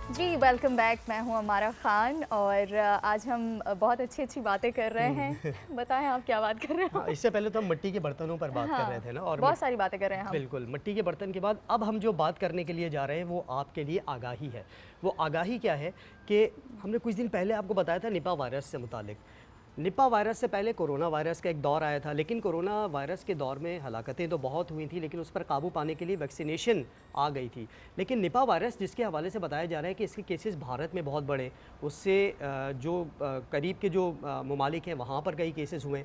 जी welcome back. मैं हूं अमारा खान और आज हम बहुत अच्छी बातें कर रहे हैं। बताएं आप क्या बात कर रहे हो? हाँ, इससे पहले तो हम मिट्टी के बर्तनों पर बात कर रहे हाँ, थे ना, और बहुत सारी बातें कर रहे हैं हम। बिल्कुल मिट्टी के बर्तन के बाद अब हम जो बात करने के लिए जा रहे हैं वो आपके लिए आगाही है। वो आगाही क्या है कि हमने कुछ दिन पहले आपको बताया था निपा वायरस से मुतालिक। निपा वायरस से पहले कोरोना वायरस का एक दौर आया था, लेकिन कोरोना वायरस के दौर में हलाकतें तो बहुत हुई थी, लेकिन उस पर काबू पाने के लिए वैक्सीनेशन आ गई थी। लेकिन निपा वायरस जिसके हवाले से बताया जा रहा है कि इसके केसेस भारत में बहुत बड़े, उससे जो करीब के जो ममालिक हैं वहाँ पर कई केसेस हुए।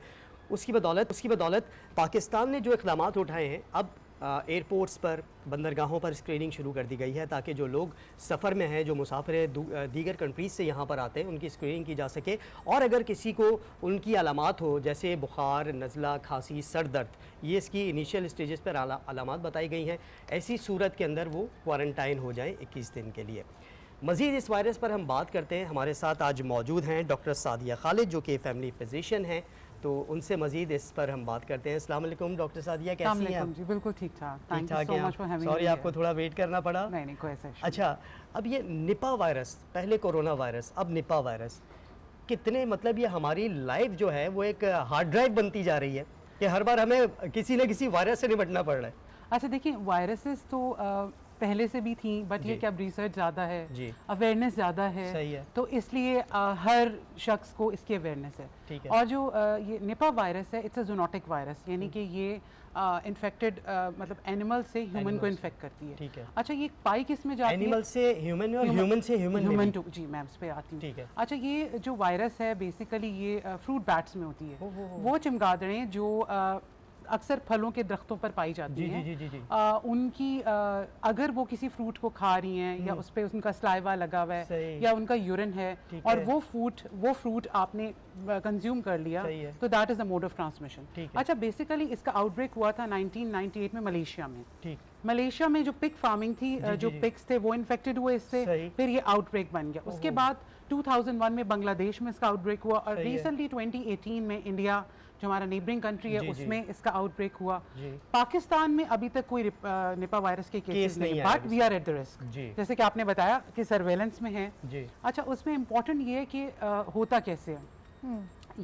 उसकी बदौलत पाकिस्तान ने जो इक़दामात उठाए हैं, अब एयरपोर्ट्स पर, बंदरगाहों पर स्क्रीनिंग शुरू कर दी गई है ताकि जो लोग सफ़र में हैं, जो मुसाफिर दीगर कंट्रीज़ से यहाँ पर आते हैं, उनकी स्क्रीनिंग की जा सके। और अगर किसी को उनकी अलामात हो, जैसे बुखार, नज़ला, खांसी, सर दर्द, ये इसकी इनिशियल स्टेजेस पर अलामात बताई गई हैं, ऐसी सूरत के अंदर वो क्वारंटाइन हो जाएँ 21 दिन के लिए। मज़ीद इस वायरस पर हम बात करते हैं। हमारे साथ आज मौजूद हैं डॉक्टर सादिया खालिद, जो कि फैमिली फिजिशियन हैं, तो उनसे मज़ीद इस पर हम बात करते हैं। अस्सलाम वालेकुम डॉक्टर सादिया, कैसी हैं आप? जी बिल्कुल ठीक ठाक। ठीक ठाक हैं। सॉरी आपको थोड़ा वेट करना पड़ा। नहीं कोई ऐसा इशू। अच्छा, अब ये निपा वायरस, पहले कोरोना वायरस, अब निपा वायरस, कितने मतलब ये हमारी लाइफ जो है वो एक हार्ड ड्राइव बनती जा रही है कि हर बार हमें किसी न किसी वायरस से निपटना पड़ रहा है। अच्छा देखिए, वायरसेस तो पहले से भी थी, बट ये क्या रिसर्च ज़्यादा है, अवेयरनेस ज़्यादा है, सही है, तो इसलिए हर शख्स को इसकी अवेयरनेस है। ठीक है। और जो ये निपा वायरस है, इट्स अ जूनोटिक वायरस, यानी कि ये इन्फेक्टेड मतलब एनिमल से ह्यूमन को इन्फेक्ट करती है। ठीक है। अच्छा, ये पाई किस में जाती है? एनिमल से ह्यूमन में और ह्यूमन से ह्यूमन टू। जी मैं उस पे आती हूँ। ठीक है। अच्छा, ये जो वायरस है बेसिकली ये फ्रूट बैट्स में होती है। वो चमगादड़ें जो अक्सर फलों के दरख्तों पर पाई जाती हैं, उनकी अगर वो किसी फ्रूट को खा रही हैं या उस पर उनका स्लाइवा लगा हुआ है या उनका यूरिन है और वो फ्रूट आपने कंज्यूम कर लिया, तो that is the mode of transmission. अच्छा, बेसिकली इसका आउटब्रेक हुआ था 1998 में मलेशिया में। मलेशिया में जो पिग फार्मिंग थी, जो पिग्स थे वो इन्फेक्टेड हुए इससे, फिर ये आउटब्रेक बन गया। उसके बाद 2001 में बांग्लादेश में इसका आउटब्रेक हुआ और रिसेंटली 2018 में इंडिया जो हमारा नेबरिंग कंट्री है उसमें इसका आउटब्रेक हुआ। पाकिस्तान में अभी तक कोई निपा वायरस के केसेस नहीं है, but we are at the risk, जैसे कि आपने बताया कि सर्वेलेंस में है। अच्छा, उसमें इम्पोर्टेंट ये है कि होता कैसे है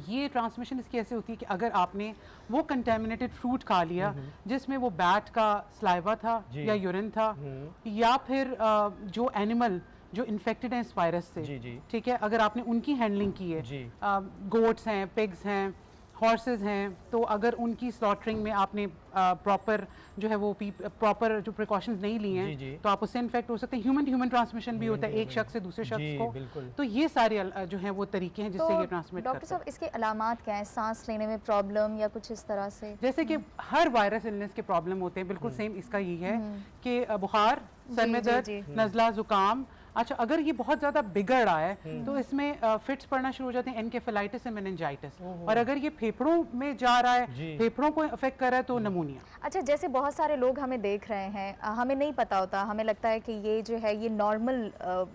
ये ट्रांसमिशन, इसकी ऐसे होती है कि अगर आपने वो कंटेमिनेटेड फ्रूट खा लिया जिसमें वो बैट का स्लाइवा था या यूरिन था, या फिर जो एनिमल जो इन्फेक्टेड हैं इस वायरस से, ठीक है, अगर आपने उनकी हैंडलिंग की है, गोट्स हैं, पिग्स हैं, हॉर्सेस हैं, तो अगर उनकी स्लॉटरिंग में आपने प्रॉपर जो है वो प्रॉपर जो प्रिकॉशंस नहीं लिए हैं, तो आप उससे इन्फेक्ट हो सकते हैं। ह्यूमन टू ह्यूमन ट्रांसमिशन भी होता है, एक शख्स से दूसरे शख्स को। तो ये सारे जो है वो तरीके हैं जिससे ये ट्रांसमिट करते हैं। डॉक्टर साहब, इसके अलामात क्या हैं? सांस लेने में प्रॉब्लम या कुछ इस तरह से? जैसे कि हर वायरस इलनेस के प्रॉब्लम होते हैं, बिल्कुल सेम इसका यही है कि बुखार, सर में दर्द, नज़ला, जुकाम। अच्छा, अगर ये बहुत ज़्यादा बिगड़ रहा है तो इसमें फिट्स पड़ना शुरू हो जाते हैं, एनकेफेलाइटिस और मेनिंजाइटिस। और अगर ये फेफड़ों में जा रहा है, फेफड़ों को अफेक्ट कर रहा है, तो नमूनिया। अच्छा, जैसे बहुत सारे लोग हमें देख रहे हैं, हमें नहीं पता होता, हमें लगता है कि ये जो है ये नॉर्मल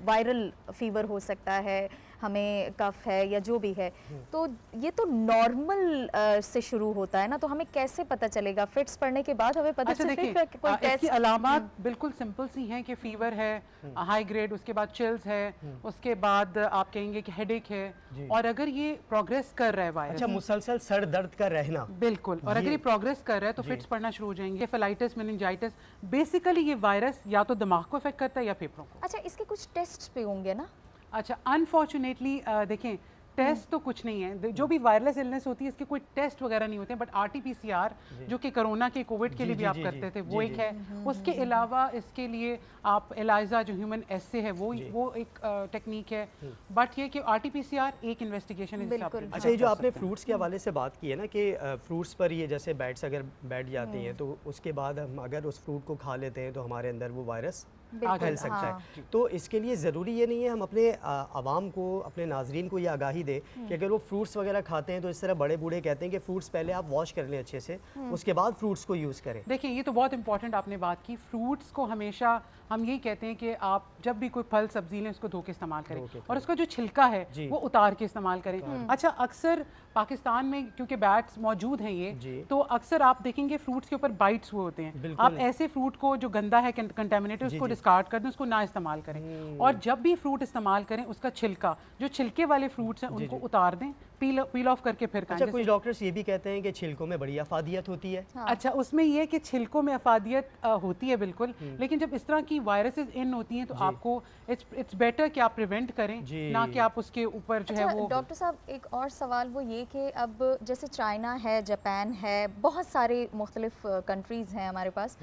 वायरल फीवर हो सकता है, हमें कफ है या जो भी है, तो ये तो नॉर्मल से शुरू होता है ना, तो हमें कैसे पता चलेगा? फिट्स पड़ने के बाद हमें पता चलेगा कि कोई टेस्ट? अलामात बिल्कुल सिंपल सी हैं कि फीवर है, हाई ग्रेड, उसके बाद चिल्स है, उसके बाद आप कहेंगे कि हेडेक है, और अगर ये प्रोग्रेस कर रहा है वायरस, अच्छा, मुसलसल सर दर्द का रहना, बिल्कुल, और अगर ये प्रोग्रेस कर रहा है तो फिट्स पड़ना शुरू हो जाएंगे। फेलाइटिस, मेनिंजाइटिस, बेसिकली ये वायरस या तो दिमाग को अफेक्ट करता है या फेफड़ों को। अच्छा, इसके कुछ टेस्ट भी होंगे ना? अच्छा, अनफॉर्चुनेटली देखें, टेस्ट तो कुछ नहीं है, जो भी वायरलेस इलनेस होती है इसके कोई टेस्ट वगैरह नहीं होते हैं, बट आरटीपीसीआर जो कि कोरोना के कोविड के लिए भी आप करते थे वो एक है। उसके अलावा इसके लिए आप एलाइजा जो ह्यूमन एस्से है वो एक टेक्निक है, बट ये कि आरटीपीसीआर एक इन्वेस्टिगेशन है। अच्छा, ये जो आपने फ्रूट्स के हवाले से बात की है ना कि फ्रूट्स पर ये जैसे बैट्स अगर बैठ जाती हैं तो उसके बाद हम अगर उस फ्रूट को खा लेते हैं तो हमारे अंदर वो वायरस फैल सकता है। तो इसके लिए ज़रूरी ये नहीं है हम अपने आवाम को, अपने नाजरीन को ये आगाही दें कि अगर वो फ्रूट्स वगैरह खाते हैं तो इस तरह बड़े बूढ़े कहते हैं कि फ्रूट्स पहले आप वॉश कर लें अच्छे से, उसके बाद फ्रूट्स को यूज़ करें। देखिए, ये तो बहुत इंपॉर्टेंट आपने बात की। फ्रूट्स को हमेशा हम यही कहते हैं कि आप जब भी कोई फल सब्जी लें उसको धो के इस्तेमाल करें और उसका जो छिलका है वो उतार के इस्तेमाल करें। अच्छा, अक्सर पाकिस्तान में क्योंकि बैट्स मौजूद हैं ये, तो अक्सर आप देखेंगे फ्रूट्स के ऊपर बाइट्स हुए होते हैं। आप ऐसे फ्रूट को जो गंदा है, कंटेमिनेटेड, उसको डिस्कार्ड कर दें, उसको ना इस्तेमाल करें। और जब भी फ्रूट इस्तेमाल करें उसका छिलका, जो छिलके वाले फ्रूट्स हैं उनको उतार दें, पील ऑफ करके फिर खाएं। अच्छा, कुछ डॉक्टर्स ये भी कहते हैं कि छिलकों में बड़ी अफादियत होती है। हाँ। अच्छा, उसमें ये है कि छिलकों में अफादियत होती है बिल्कुल, लेकिन जब इस तरह की वायरसेस इन होती हैं तो आपको इट्स बेटर कि आप प्रिवेंट करें, ना कि आप उसके ऊपर जो है वो। डॉक्टर साहब एक और सवाल वो ये कि अब जैसे चाइना है, जापान है, बहुत सारे मुख्तलिफ कंट्रीज़ हैं हमारे पास,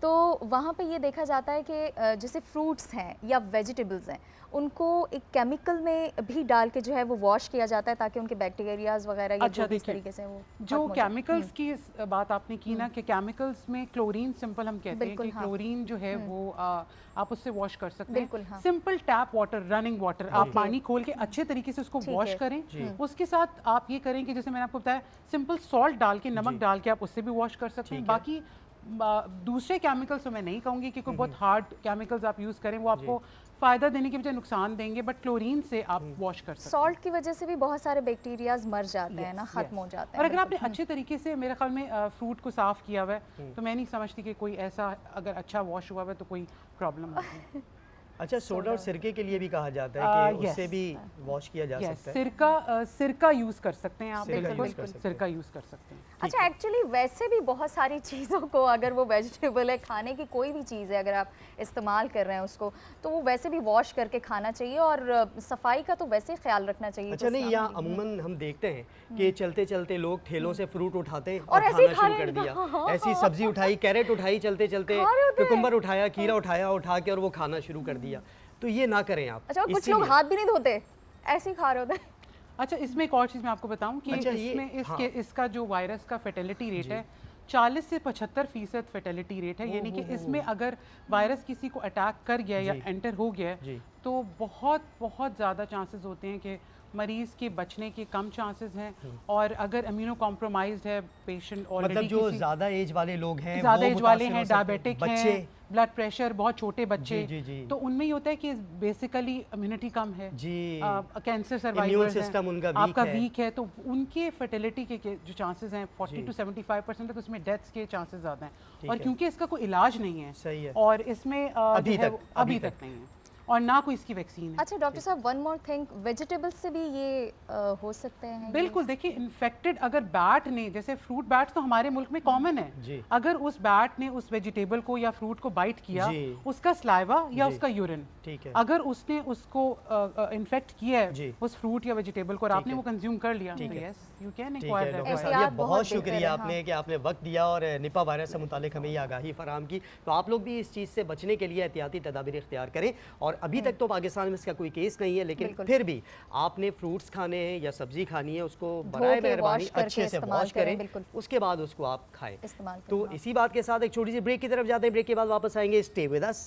तो वहाँ पे ये देखा जाता है कि जैसे फ्रूट्स हैं या वेजिटेबल्स हैं, उनको एक केमिकल में भी डाल के जो है वो वॉश किया जाता है ताकि उनके बैक्टीरियाज वगैरह या अच्छा, जो भी इस देखिए, तरीके से वो जो केमिकल्स की बात आपने की ना, कि केमिकल्स में क्लोरीन सिंपल हम कहते हैं कि हाँ। क्लोरीन जो है वो आप उससे वॉश कर सकते बिल्कुल, हैं। हाँ। Simple tap water, running water, आप पानी खोल के अच्छे तरीके से उसको वॉश करें। उसके साथ आप ये करें कि जैसे मैंने आपको बताया, सिंपल सॉल्ट डाल के, नमक डाल के आप उससे भी वॉश कर सकते हैं। बाकी दूसरे केमिकल्स तो मैं नहीं कहूँगी कि कोई बहुत हार्ड केमिकल्स आप यूज़ करें, वो आपको फ़ायदा देने के बजाय नुकसान देंगे, बट क्लोरीन से आप वॉश कर सकते हैं। सॉल्ट की वजह से भी बहुत सारे बैक्टीरियाज मर जाते हैं ना, ख़त्म हो जाते हैं। और अगर आपने अच्छे तरीके से, मेरे ख्याल में फ्रूट को साफ़ किया हुआ है, तो मैं नहीं समझती कि कोई ऐसा, अगर अच्छा वॉश हुआ हुआ है तो कोई प्रॉब्लम होगी। अच्छा, सोडा और सिरके के लिए भी कहा जाता है कि उससे भी वॉश किया जा सकता है। सिरका यूज़ कर सकते हैं आप, सिरका बिल्कुल यूज़ कर सकते हैं। सिरका यूज़ कर सकते हैं। अच्छा, एक्चुअली वैसे भी बहुत सारी चीज़ों को, अगर वो वेजिटेबल है, खाने की कोई भी चीज़ है, अगर आप इस्तेमाल कर रहे हैं उसको, तो वो वैसे भी वॉश करके खाना चाहिए और सफाई का तो वैसे ही ख्याल रखना चाहिए। अच्छा, नहीं, यहाँ अमूमन हम देखते हैं कि चलते चलते लोग ठेलों से फ्रूट उठाते हैं और और ऐसे ही खाना शुरू खा कर रहे हैं। दिया। ऐसी सब्जी उठाई, कैरेट उठाई, चलते चलते कुकुम्बर उठाया, खीरा उठाया, उठा के और वो खाना शुरू कर दिया। तो ये ना करें आप। अच्छा, कुछ लोग हाथ भी नहीं धोते, ऐसे ही खा रहे होते हैं। अच्छा, इसमें एक और चीज़ मैं आपको बताऊं कि अच्छा, इसमें इसका जो वायरस का फर्टिलिटी रेट है 40 से 75% फर्टिलिटी रेट है। यानी कि इसमें अगर वायरस किसी को अटैक कर गया या एंटर हो गया तो बहुत बहुत ज़्यादा चांसेस होते हैं कि मरीज़ के बचने के कम चांसेस हैं। और अगर इम्यूनो कॉम्प्रोमाइज्ड है पेशेंट, मतलब जो ज़्यादा एज वाले लोग हैं, ज़्यादा एज वाले हैं, डायबिटिक बच्चे, हैं, ब्लड प्रेशर, बहुत छोटे बच्चे, जी। तो उनमें ये होता है कि बेसिकली इम्यूनिटी कम है जी, कैंसर सर्वाइवर्स इम्यून सिस्टम उनका आपका वीक है, तो उनके फर्टिलिटी के जो चांसेस हैं 40 to 75% है, तो उसमें डेथ्स के चांसेस ज़्यादा हैं। और क्योंकि इसका कोई इलाज नहीं है, सही है, और इसमें अभी तक नहीं है, और ना कोई इसकी वैक्सीन है। अच्छा डॉक्टर साहब, वन मोर थिंग, वेजिटेबल्स से भी ये हो सकते हैं? बिल्कुल, देखिए, इन्फेक्टेड अगर बैट ने, जैसे फ्रूट बैट्स तो हमारे मुल्क में कॉमन है, अगर उस बैट ने उस वेजिटेबल को या फ्रूट को बाइट किया, उसका स्लाइवा या उसका यूरिन, अगर उसने उसको इन्फेक्ट किया है उस फ्रूट या वेजिटेबल को, और आपने वो कंज्यूम कर लिया, तो yes you can acquire that virus. बहुत शुक्रिया आपने कि आपने वक्त दिया और निपा वायरस से मुतालिक हमें ये आगाही फराहम की। तो आप लोग भी इस चीज़ से बचने के लिए एहतियाती तदाबीर इख्तियार करें। और अभी तक तो पाकिस्तान में इसका कोई केस नहीं है, लेकिन फिर भी आपने फ्रूट्स खाने हैं या सब्जी खानी है, उसको बराए मेहरबानी अच्छे से वॉश करें, उसके बाद उसको आप खाएं। तो इसी बात के साथ एक छोटी सी ब्रेक की तरफ जाते हैं। ब्रेक के बाद वापस आएंगे। Stay with us.